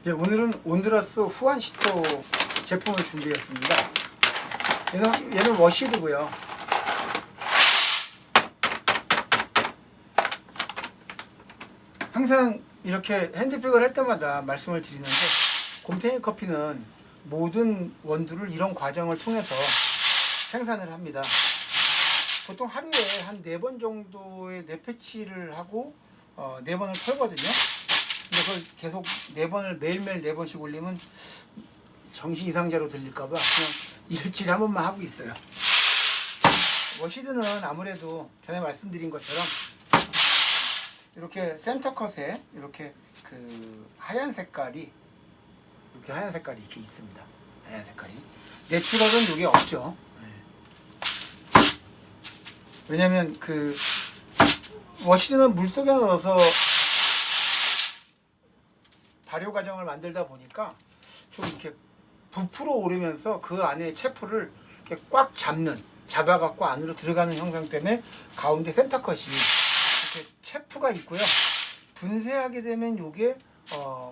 네, 오늘은 온드라스 후안 시토 제품을 준비했습니다. 얘는 워시드고요. 항상 이렇게 핸드백을 할 때마다 말씀을 드리는데, 곰탱이 커피는 모든 원두를 이런 과정을 통해서 생산을 합니다. 보통 하루에 한 4번 정도의 내패치를 하고 4번을 털거든요. 근데 그걸 계속 4번을 매일매일 4번씩 올리면 정신 이상자로 들릴까봐 그냥 일주일에 한 번만 하고 있어요. 워시드는 아무래도 전에 말씀드린 것처럼 이렇게 센터 컷에 이렇게 그 하얀 색깔이 이렇게 있습니다. 하얀 색깔이. 내추럴은 이게 없죠. 왜냐면 그 워시드는 물속에 넣어서 발효 과정을 만들다 보니까 좀 이렇게 부풀어 오르면서 그 안에 체프를 이렇게 꽉 잡아갖고 안으로 들어가는 형상 때문에 가운데 센터 컷이 이렇게 체프가 있고요. 분쇄하게 되면 이게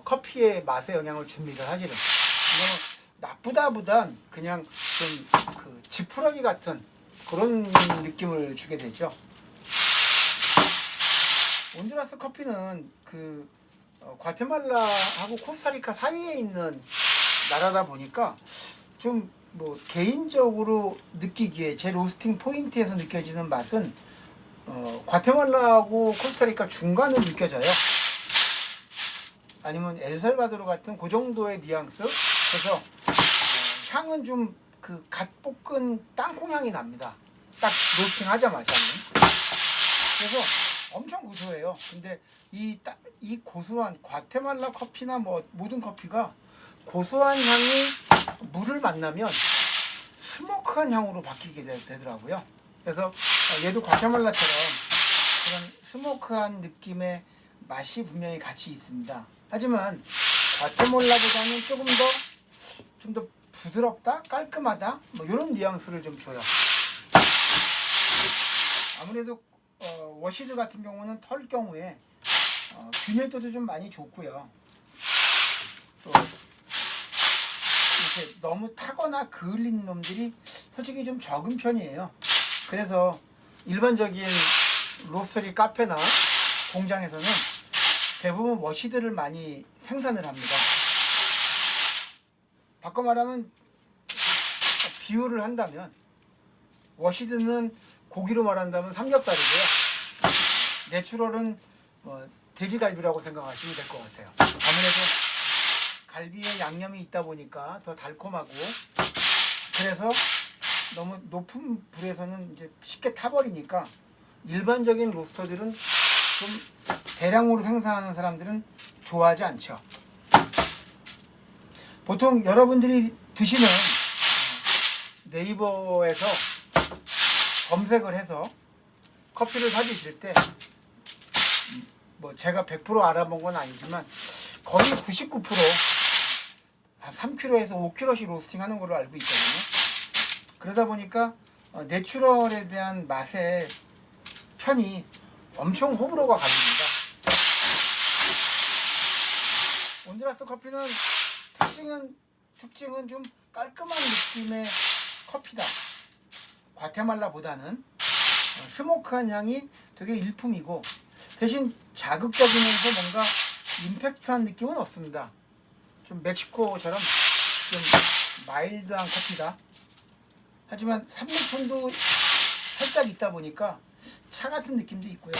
커피의 맛에 영향을 줍니다. 사실은 이거는 나쁘다보단 그냥 좀 그 지푸라기 같은 그런 느낌을 주게 되죠. 온두라스 커피는 그 과테말라하고 코스타리카 사이에 있는 나라다 보니까 좀 뭐 개인적으로 느끼기에 제 로스팅 포인트에서 느껴지는 맛은 과테말라하고 코스타리카 중간으로 느껴져요. 아니면 엘살바도르 같은 그 정도의 뉘앙스. 그래서 향은 좀 그 갓 볶은 땅콩 향이 납니다. 딱 로스팅 하자마자는. 그래서 엄청 고소해요. 근데 이 고소한 과테말라 커피나 뭐 모든 커피가 고소한 향이 물을 만나면 스모크한 향으로 바뀌게 되더라고요. 그래서 얘도 과테말라처럼 그런 스모크한 느낌의 맛이 분명히 같이 있습니다. 하지만 과테말라보다는 조금 좀 더 부드럽다, 깔끔하다, 뭐 이런 뉘앙스를 좀 줘요. 아무래도 워시드 같은 경우는 털 경우에 균일도도 좀 많이 좋고요. 또 이렇게 너무 타거나 그을린 놈들이 솔직히 좀 적은 편이에요. 그래서 일반적인 로스터리 카페나 공장에서는 대부분 워시드를 많이 생산을 합니다. 바꿔 말하면 비유를 한다면 워시드는 고기로 말한다면 삼겹살이고요. 내추럴은 돼지갈비라고 생각하시면 될 것 같아요. 아무래도 갈비에 양념이 있다 보니까 더 달콤하고, 그래서 너무 높은 불에서는 이제 쉽게 타버리니까 일반적인 로스터들은 좀 대량으로 생산하는 사람들은 좋아하지 않죠. 보통 여러분들이 드시는 네이버에서 검색을 해서 커피를 사드실 때 뭐 제가 100% 알아본 건 아니지만 거의 99% 한 3kg에서 5kg씩 로스팅 하는 걸로 알고 있거든요. 그러다 보니까 내추럴에 대한 맛의 편이 엄청 호불호가 갈립니다. 온두라스 커피는 특징은 좀 깔끔한 느낌의 커피다. 과테말라보다는 스모크한 향이 되게 일품이고, 대신 자극적이면서 뭔가 임팩트한 느낌은 없습니다. 좀 멕시코처럼 좀 마일드한 커피다. 하지만 산미톤도 살짝 있다 보니까 차 같은 느낌도 있고요.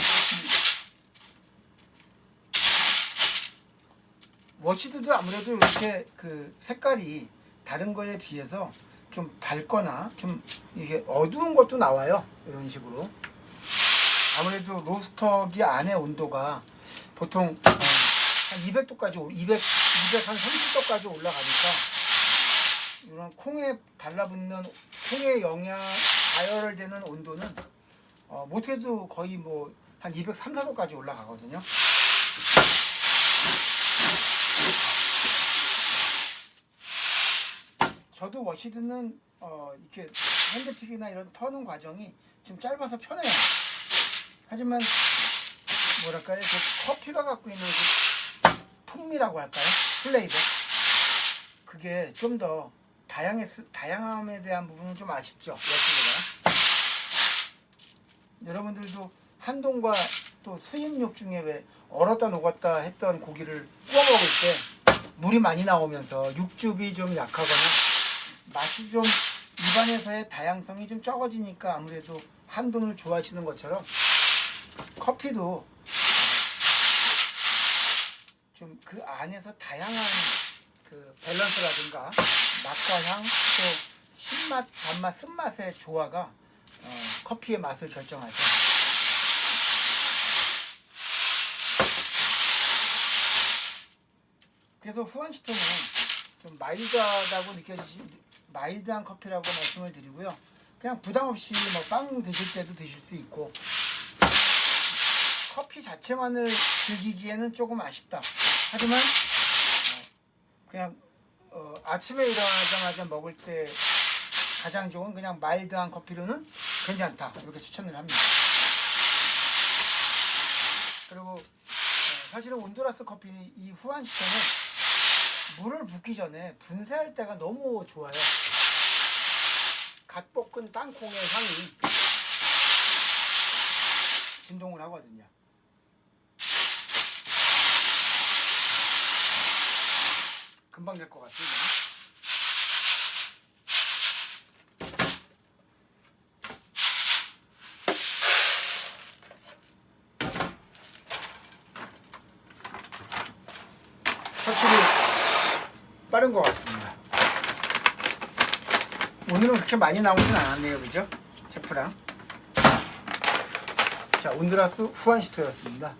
워시드도 아무래도 이렇게 그 색깔이 다른 거에 비해서 좀 밝거나 좀 이게 어두운 것도 나와요. 이런 식으로. 아무래도 로스터기 안에 온도가 보통 한 200도까지 230도까지 올라가니까 이런 콩에 달라붙는 콩의 영양 가열되는 온도는 못해도 거의 뭐 한 230~240도까지 올라가거든요. 저도 워시드는 이렇게 핸드픽이나 이런 터는 과정이 좀 짧아서 편해요. 하지만 뭐랄까요, 그 커피가 갖고 있는 그 풍미라고 할까요? 플레이백. 그게 좀 더 다양함에 대한 부분은 좀 아쉽죠. 여기보다. 여러분들도 한동과 또 수입육 중에 왜 얼었다 녹았다 했던 고기를 구워 먹을 때 물이 많이 나오면서 육즙이 좀 약하거나 맛이 좀 입안에서의 다양성이 좀 적어지니까 아무래도 한돈을 좋아하시는 것처럼 커피도 좀 그 안에서 다양한 그 밸런스라든가 맛과 향, 또 신맛, 단맛, 쓴맛의 조화가 커피의 맛을 결정하죠. 그래서 후안시토는 좀 마일드한 커피라고 말씀을 드리고요. 그냥 부담 없이 뭐 빵 드실 때도 드실 수 있고, 커피 자체만을 즐기기에는 조금 아쉽다. 하지만 그냥 아침에 일어나자마자 먹을 때 가장 좋은 그냥 마일드한 커피로는 괜찮다. 이렇게 추천을 합니다. 그리고 사실은 온두라스 커피 이 후안시토는 물을 붓기 전에 분쇄할 때가 너무 좋아요. 갓 볶은 땅콩의 향이 진동을 하거든요. 금방 될 것 같습니다. 확실히 빠른 것 같습니다. 오늘은 그렇게 많이 나오진 않았네요, 그죠? 제프랑. 자, 온두라스 후안시토였습니다.